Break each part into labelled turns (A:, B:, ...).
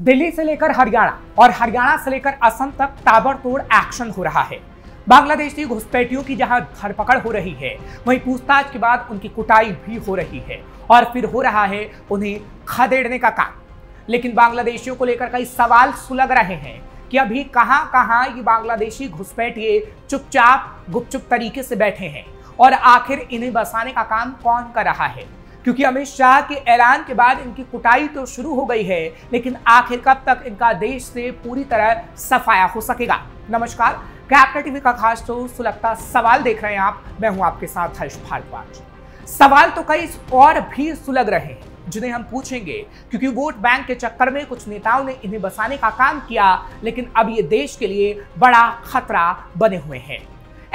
A: दिल्ली से लेकर हरियाणा और हरियाणा से लेकर असम तक ताबड़तोड़ एक्शन हो रहा है। बांग्लादेशी घुसपैठियों की जहां धरपकड़ हो रही है, वहीं पूछताछ के बाद उनकी कुटाई भी हो रही है और फिर हो रहा है उन्हें खदेड़ने का काम। लेकिन बांग्लादेशियों को लेकर कई सवाल सुलग रहे हैं कि अभी कहां ये बांग्लादेशी घुसपैठिए चुपचाप गुपचुप तरीके से बैठे हैं और आखिर इन्हें बसाने का काम कौन कर रहा है, क्योंकि अमित शाह के ऐलान के बाद इनकी कुटाई तो शुरू हो गई है, लेकिन आखिर कब तक इनका देश से पूरी तरह सफाया हो सकेगा। नमस्कार, कैपिटल टीवी का खास शो सुलगता सवाल देख रहे हैं आप। मैं हूं आपके साथ हर्ष भारद्वाज। सवाल तो कई और भी सुलग रहे हैं जिन्हें हम पूछेंगे, क्योंकि वोट बैंक के चक्कर में कुछ नेताओं ने इन्हें बसाने का काम किया, लेकिन अब ये देश के लिए बड़ा खतरा बने हुए हैं।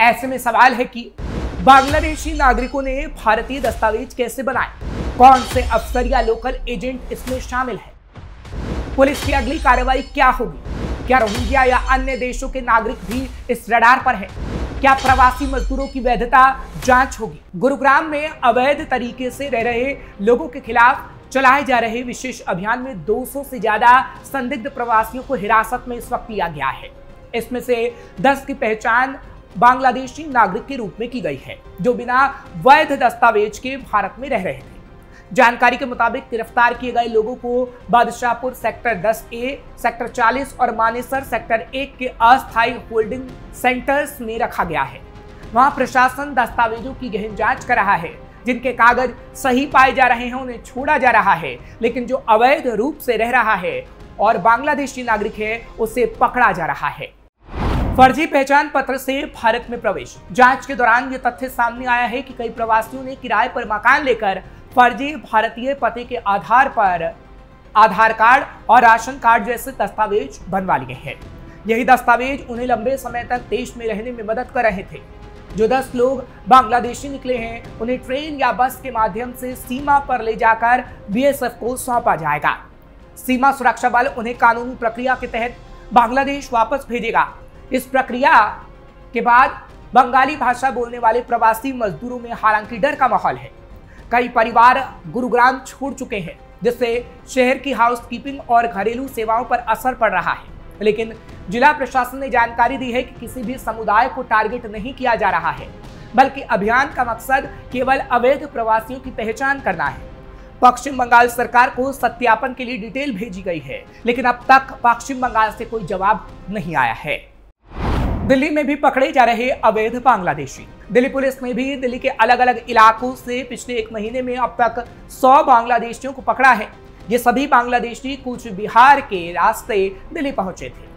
A: ऐसे में सवाल है कि बांग्लादेशी नागरिकों ने भारतीय दस्तावेज कैसे बनाए, कौन से अफसर या लोकल एजेंट इसमें शामिल है, पुलिस की अगली कार्रवाई क्या होगी, क्या रोहिंग्या या अन्य देशों के नागरिक भी इस रडार पर है, क्या प्रवासी मजदूरों की वैधता जांच होगी। गुरुग्राम में अवैध तरीके से रह रहे लोगों के खिलाफ चलाए जा रहे विशेष अभियान में 200 से ज्यादा संदिग्ध प्रवासियों को हिरासत में इस वक्त लिया गया है। इसमें से 10 की पहचान बांग्लादेशी नागरिक के रूप में की गई है, जो बिना वैध दस्तावेज के भारत में रह रहे थे। जानकारी के मुताबिक गिरफ्तार किए गए लोगों को बादशाहपुर सेक्टर 10A, सेक्टर 40 और मानेसर सेक्टर 1 के अस्थायी होल्डिंग सेंटर्स में रखा गया है। वहां प्रशासन दस्तावेजों की गहन जांच कर रहा है। जिनके कागज सही पाए जा रहे हैं उन्हें छोड़ा जा रहा है, लेकिन जो अवैध रूप से रह रहा है और बांग्लादेशी नागरिक है उसे पकड़ा जा रहा है। फर्जी पहचान पत्र से भारत में प्रवेश। जांच के दौरान यह तथ्य सामने आया है कि कई प्रवासियों ने किराए पर मकान लेकर फर्जी भारतीय पते के आधार पर आधार कार्ड और राशन कार्ड जैसे दस्तावेज बनवा लिए हैं। यही दस्तावेज उन्हें लंबे समय तक देश में रहने में मदद कर रहे थे। जो 10 लोग बांग्लादेशी निकले हैं, उन्हें ट्रेन या बस के माध्यम से सीमा पर ले जाकर BSF को सौंपा जाएगा। सीमा सुरक्षा बल उन्हें कानूनी प्रक्रिया के तहत बांग्लादेश वापस भेजेगा। इस प्रक्रिया के बाद बंगाली भाषा बोलने वाले प्रवासी मजदूरों में हालांकि डर का माहौल है। कई परिवार गुरुग्राम छोड़ चुके हैं, जिससे शहर की हाउसकीपिंग और घरेलू सेवाओं पर असर पड़ रहा है। लेकिन जिला प्रशासन ने जानकारी दी है कि किसी भी समुदाय को टारगेट नहीं किया जा रहा है, बल्कि अभियान का मकसद केवल अवैध प्रवासियों की पहचान करना है। पश्चिम बंगाल सरकार को सत्यापन के लिए डिटेल भेजी गई है, लेकिन अब तक पश्चिम बंगाल से कोई जवाब नहीं आया है। दिल्ली में भी पकड़े जा रहे अवैध बांग्लादेशी। दिल्ली पुलिस ने भी दिल्ली के अलग अलग इलाकों से पिछले 1 महीने में अब तक 100 बांग्लादेशियों को पकड़ा है। ये सभी बांग्लादेशी कूच बिहार के रास्ते दिल्ली पहुंचे थे।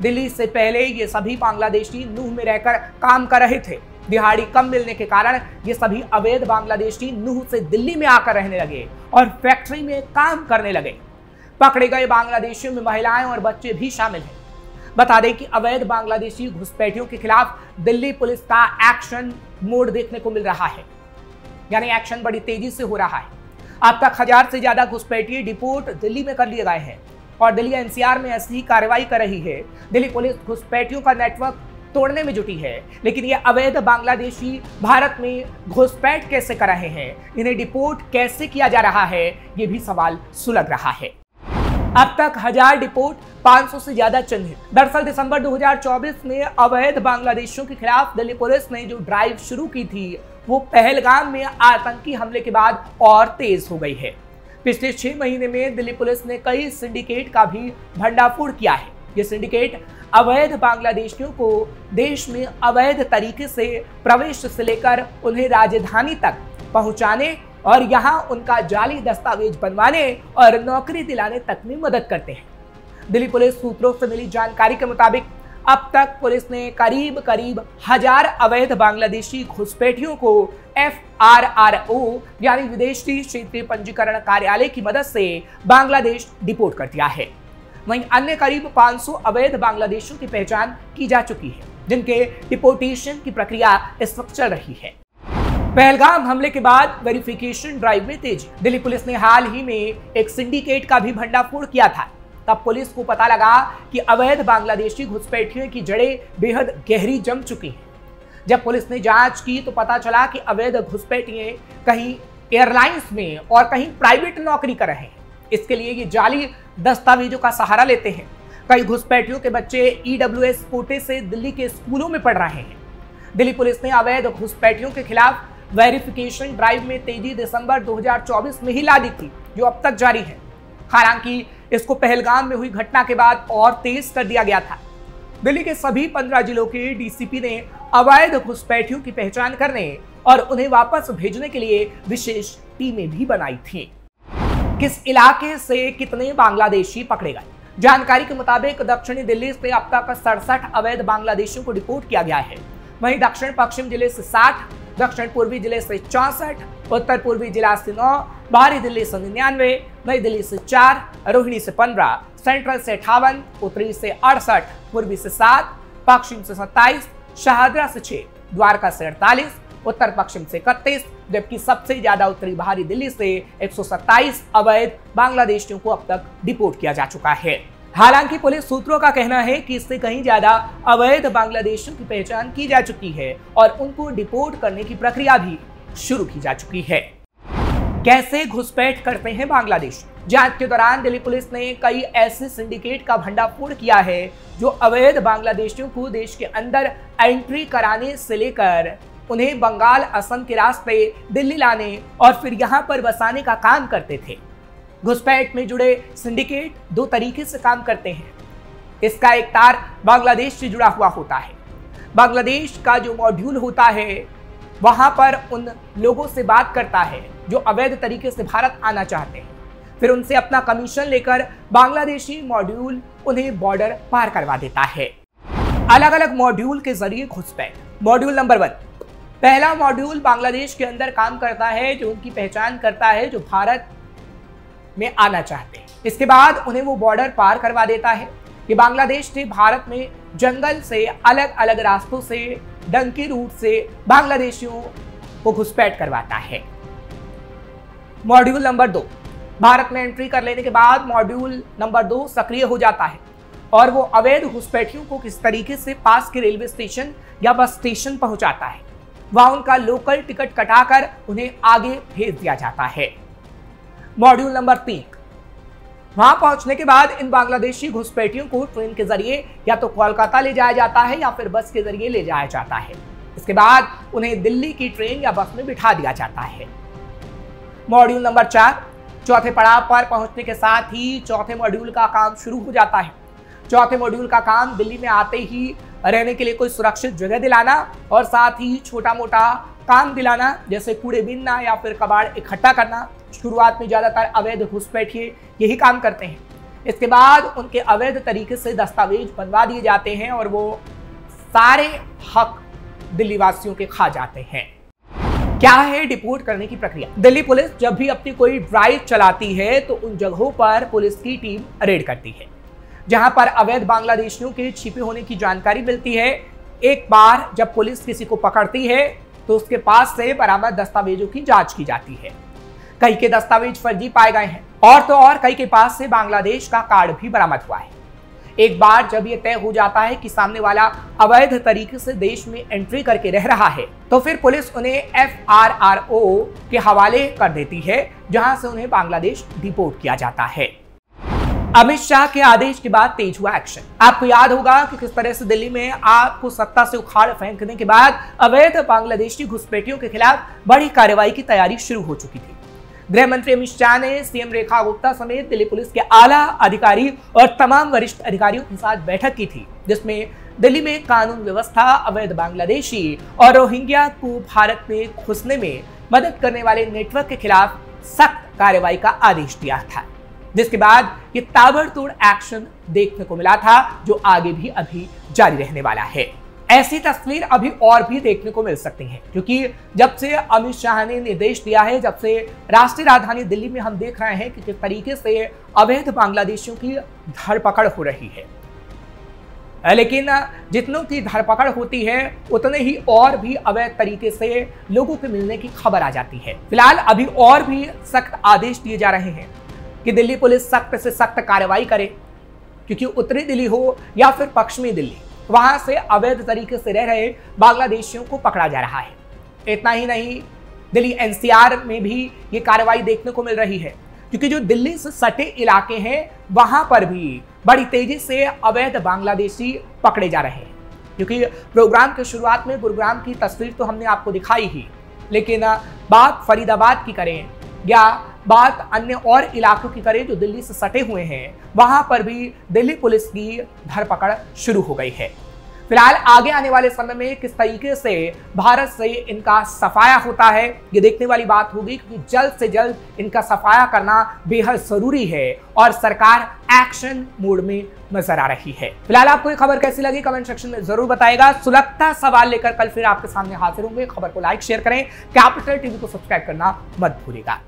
A: दिल्ली से पहले ये सभी बांग्लादेशी नूह में रहकर काम कर रहे थे। दिहाड़ी कम मिलने के कारण ये सभी अवैध बांग्लादेशी नूह से दिल्ली में आकर रहने लगे और फैक्ट्री में काम करने लगे। पकड़े गए बांग्लादेशियों में महिलाएं और बच्चे भी शामिल हैं। बता दें कि अवैध बांग्लादेशी घुसपैठियों के खिलाफ दिल्ली पुलिस का एक्शन मोड देखने को मिल रहा है, यानी एक्शन बड़ी तेजी से हो रहा है। अब तक 1000 से ज्यादा घुसपैठिए डिपोर्ट दिल्ली में कर लिए गए हैं और दिल्ली NCR में ऐसी ही कार्रवाई कर रही है। दिल्ली पुलिस घुसपैठियों का नेटवर्क तोड़ने में जुटी है, लेकिन ये अवैध बांग्लादेशी भारत में घुसपैठ कैसे कर रहे हैं, इन्हें डिपोर्ट कैसे किया जा रहा है, ये भी सवाल सुलग रहा है। अब तक 1000 डिपोर्ट, 500 से ज्यादा चिन्हित। दरअसल दिसंबर 2024 में अवैध बांग्लादेशियों के खिलाफ दिल्ली पुलिस ने जो ड्राइव शुरू की थी, वो पहलगाम में आतंकी हमले के बाद और तेज हो गई है। पिछले 6 महीने में दिल्ली पुलिस ने कई सिंडिकेट का भी भंडाफोड़ किया है। ये सिंडिकेट अवैध बांग्लादेशियों को देश में अवैध तरीके से प्रवेश से लेकर उन्हें राजधानी तक पहुंचाने और यहां उनका जाली दस्तावेज बनवाने और नौकरी दिलाने तक में मदद करते हैं। दिल्ली पुलिस सूत्रों से मिली जानकारी के मुताबिक अब तक पुलिस ने करीब 1000 अवैध बांग्लादेशी घुसपैठियों को FRRO यानी विदेशी क्षेत्रीय पंजीकरण कार्यालय की मदद से बांग्लादेश डिपोर्ट कर दिया है। वहीं अन्य करीब 500 अवैध बांग्लादेशियों की पहचान की जा चुकी है, जिनके डिपोर्टेशन की प्रक्रिया इस वक्त चल रही है। पहलगाम हमले के बाद वेरिफिकेशन ड्राइव में तेजी। दिल्ली पुलिस ने हाल ही में एक सिंडिकेट का भी भंडाफोड़ किया था। तब पुलिस को पता लगा कि अवैध बांग्लादेशी घुसपैठियों की जड़ें बेहद गहरी जम चुकी हैं। जब पुलिस ने जांच की तो पता चला कि अवैध घुसपैठिए कहीं एयरलाइंस में और कहीं प्राइवेट नौकरी कर रहे हैं। इसके लिए ये जाली दस्तावेजों का सहारा लेते हैं। कई घुसपैठियों के बच्चे ईडब्ल्यूएस कोटे से दिल्ली के स्कूलों में पढ़ रहे हैं। दिल्ली पुलिस ने अवैध घुसपैठियों के खिलाफ वेरिफिकेशन ड्राइव में तेजी दिसंबर 2024 में ही ला दी थी, जो अब तक जारी है। हालांकि इसको पहलगाम में हुई घटना के बाद और तेज कर दिया गया था। दिल्ली के सभी 15 जिलों के डीसीपी ने अवैध घुसपैठियों की पहचान करने और उन्हें वापस भेजने के लिए विशेष टीमें भी बनाई थी। किस इलाके से कितने बांग्लादेशी पकड़े गए? जानकारी के मुताबिक दक्षिणी दिल्ली से अब तक 67 अवैध बांग्लादेशियों को रिपोर्ट किया गया है। वहीं दक्षिण पश्चिम जिले से 60, दक्षिण पूर्वी जिले से 64, उत्तर पूर्वी जिला से 9, बाहरी दिल्ली से 99, नई दिल्ली से 4, रोहिणी से 15, सेंट्रल से 58, उत्तरी से 68, पूर्वी से 7, पश्चिम से 27, शाहदरा से 6, द्वारका से 48, उत्तर पश्चिम से 31, जबकि सबसे ज्यादा उत्तरी बाहरी दिल्ली से 127 अवैध बांग्लादेशियों को अब तक डिपोर्ट किया जा चुका है। हालांकि पुलिस सूत्रों का कहना है कि इससे कहीं ज्यादा अवैध बांग्लादेशियों की पहचान की जा चुकी है और उनको डिपोर्ट करने की प्रक्रिया भी शुरू की जा चुकी है। कैसे घुसपैठ करते हैं बांग्लादेश? जांच के दौरान दिल्ली पुलिस ने कई ऐसे सिंडिकेट का भंडाफोड़ किया है जो अवैध बांग्लादेशियों को देश के अंदर एंट्री कराने से लेकर उन्हें बंगाल, असम के रास्ते दिल्ली लाने और फिर यहां पर बसाने का काम करते थे। घुसपैठ में जुड़े सिंडिकेट दो तरीके से काम करते हैं। इसका एक तार बांग्लादेश से जुड़ा हुआ होता है। बांग्लादेश का जो मॉड्यूल होता है वहां पर उन लोगों से बात करता है जो अवैध तरीके से भारत आना चाहते हैं। फिर उनसे अपना कमीशन लेकर बांग्लादेशी मॉड्यूल उन्हें बॉर्डर पार करवा देता है। अलग अलग मॉड्यूल के जरिए घुसपैठ। मॉड्यूल नंबर 1, पहला मॉड्यूल बांग्लादेश के अंदर काम करता है, जो उनकी पहचान करता है जो भारत में आना चाहते हैं। इसके बाद उन्हें वो बॉर्डर पार करवा देता है कि बांग्लादेश से भारत में जंगल से अलग अलग रास्तों से डंकी रूट से बांग्लादेशियों को घुसपैठ करवाता है। मॉड्यूल नंबर 2, भारत में एंट्री कर लेने के बाद मॉड्यूल नंबर 2 सक्रिय हो जाता है और वो अवैध घुसपैठियों को किस तरीके से पास के रेलवे स्टेशन या बस स्टेशन पहुंचाता है। वहां उनका लोकल टिकट कटाकर उन्हें आगे भेज दिया जाता है। मॉड्यूल नंबर 3, वहां पहुंचने के बाद इन बांग्लादेशी घुसपैठियों को ट्रेन के जरिए या तो कोलकाता ले जाया जाता है या फिर बस के जरिए ले जाया जाता है। इसके बाद उन्हें दिल्ली की ट्रेन या बस में बिठा दिया जाता है। मॉड्यूल नंबर 4, चौथे पड़ाव पर पहुंचने के साथ ही चौथे मॉड्यूल का काम शुरू हो जाता है। चौथे मॉड्यूल का काम दिल्ली में आते ही रहने के लिए कोई सुरक्षित जगह दिलाना और साथ ही छोटा मोटा काम दिलाना, जैसे कूड़े बीनना या फिर कबाड़ इकट्ठा करना। शुरुआत में ज्यादातर अवैध घुसपैठिए यही काम करते हैं। इसके बाद उनके अवैध तरीके से दस्तावेज बनवा दिए जाते हैं और वो सारे हक दिल्ली वासियों के खा जाते हैं। क्या है डिपोर्ट करने की प्रक्रिया? दिल्ली पुलिस जब भी अपनी कोई ड्राइव चलाती है तो उन जगहों पर पुलिस की टीम रेड करती है जहां पर अवैध बांग्लादेशियों के छिपे होने की जानकारी मिलती है। एक बार जब पुलिस किसी को पकड़ती है तो उसके पास से बरामद दस्तावेजों की जांच की जाती है। कई के दस्तावेज फर्जी पाए गए हैं और तो और कई के पास से बांग्लादेश का कार्ड भी बरामद हुआ है। एक बार जब यह तय हो जाता है कि सामने वाला अवैध तरीके से देश में एंट्री करके रह रहा है तो फिर पुलिस उन्हें FRRO के हवाले कर देती है, जहां से उन्हें बांग्लादेश डिपोर्ट किया जाता है। अमित शाह के आदेश के बाद तेज हुआ एक्शन। आपको याद होगा कि किस तरह से दिल्ली में आग को सत्ता से उखाड़ फेंकने के बाद अवैध बांग्लादेशी घुसपैठियों के खिलाफ बड़ी कार्रवाई की तैयारी शुरू हो चुकी थी। गृह मंत्री अमित शाह ने सीएम रेखा गुप्ता समेत दिल्ली पुलिस के आला अधिकारी और तमाम वरिष्ठ अधिकारियों के साथ बैठक की थी, जिसमें दिल्ली में कानून व्यवस्था, अवैध बांग्लादेशी और रोहिंग्या को भारत में घुसने में मदद करने वाले नेटवर्क के खिलाफ सख्त कार्रवाई का आदेश दिया था, जिसके बाद ये ताबड़तोड़ एक्शन देखने को मिला था जो आगे भी अभी जारी रहने वाला है। ऐसी तस्वीर अभी और भी देखने को मिल सकती है, क्योंकि जब से अमित शाह ने निर्देश दिया है, जब से राष्ट्रीय राजधानी दिल्ली में हम देख रहे हैं कि किस तरीके से अवैध बांग्लादेशियों की धरपकड़ हो रही है। लेकिन जितनों की धरपकड़ होती है उतने ही और भी अवैध तरीके से लोगों के मिलने की खबर आ जाती है। फिलहाल अभी और भी सख्त आदेश दिए जा रहे हैं कि दिल्ली पुलिस सख्त से सख्त कार्रवाई करे, क्योंकि उत्तरी दिल्ली हो या फिर पश्चिमी दिल्ली, वहां से अवैध तरीके से रह रहे बांग्लादेशियों को पकड़ा जा रहा है। इतना ही नहीं, दिल्ली NCR में भी ये कार्रवाई देखने को मिल रही है, क्योंकि जो दिल्ली से सटे इलाके हैं वहां पर भी बड़ी तेजी से अवैध बांग्लादेशी पकड़े जा रहे हैं। क्योंकि प्रोग्राम की शुरुआत में गुरुग्राम की तस्वीर तो हमने आपको दिखाई ही, लेकिन बात फरीदाबाद की करें या बात अन्य और इलाकों की करें जो दिल्ली से सटे हुए हैं, वहां पर भी दिल्ली पुलिस की धरपकड़ शुरू हो गई है। फिलहाल आगे आने वाले समय में किस तरीके से भारत से इनका सफाया होता है ये देखने वाली बात होगी, क्योंकि जल्द से जल्द इनका सफाया करना बेहद जरूरी है और सरकार एक्शन मोड में नजर आ रही है। फिलहाल आपको ये खबर कैसी लगी कमेंट सेक्शन में जरूर बताएगा। सुलगता सवाल लेकर कल फिर आपके सामने हाजिर होंगे। खबर को लाइक शेयर करें, कैपिटल टीवी को सब्सक्राइब करना मत भूलिएगा।